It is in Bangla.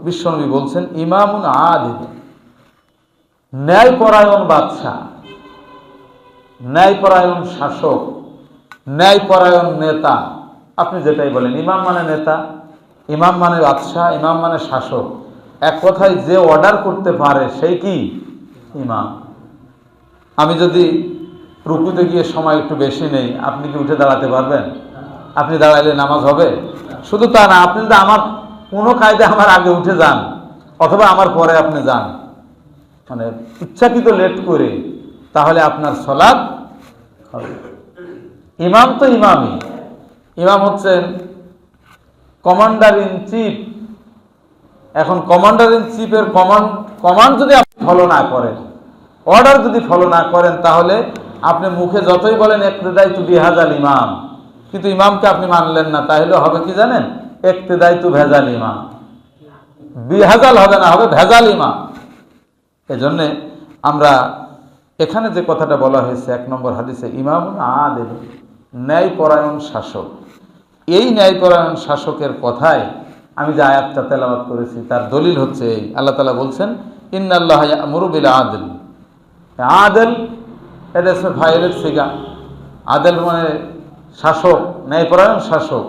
বিশ্বনবী বলছেন ইমামুন আদিল, ন্যায়পরায়ণ বাদশাহ, ন্যায়পরায়ণ শাসক, ন্যায়পরায়ণ নেতা। আপনি যেটাই বলেন, ইমাম মানে নেতা, ইমাম মানে বাদশাহ, ইমাম মানে শাসক। এক কথায় যে অর্ডার করতে পারে সেই কি ইমাম। আমি যদি রুকুতে গিয়ে সময় একটু বেশি নেই, আপনি কি উঠে দাঁড়াতে পারবেন? আপনি দাঁড়াইলে নামাজ হবে? শুধু তা না, আপনি যদি আমার কোনো কায়দে আমার আগে উঠে যান অথবা আমার পরে আপনি যান, মানে ইচ্ছাকৃত লেট করে, তাহলে আপনার সালাত হবে। ইমাম তো ইমামই, ইমাম হচ্ছেন কমান্ডার ইন চিফ। এখন কমান্ডার ইন চিফের কমান্ড যদি আপনি ফলো না করেন, অর্ডার যদি ফলো না করেন, তাহলে আপনি মুখে যতই বলেন ইক্তেদাই তু বিহাজাল ইমাম, কিন্তু ইমামকে আপনি মানলেন না, তাহলে হবে কি জানেন? ইক্তেদাই তু ভেজাল ইমাম। বিহাজাল হবে না, হবে ভেজাল ইমাম। এজন্য আমরা এখানে যে কথাটা বলা হয়েছে 1 নম্বর হাদিসে, ইমামুন আদিল, ন্যায়পরায়ণ শাসক। এই ন্যায়পরায়ণ শাসকের কথায় আমি যে আয়াতটা তেলাওয়াত করেছি তার দলিল হচ্ছে এই, আল্লাহ তাআলা বলছেন ইন্নাল্লাহা ইয়া'মুরু বিল আদল। আদল এটা হচ্ছে ফাইলের সিগা। আদল মানে শাসক, ন্যায়পরায়ণ শাসক।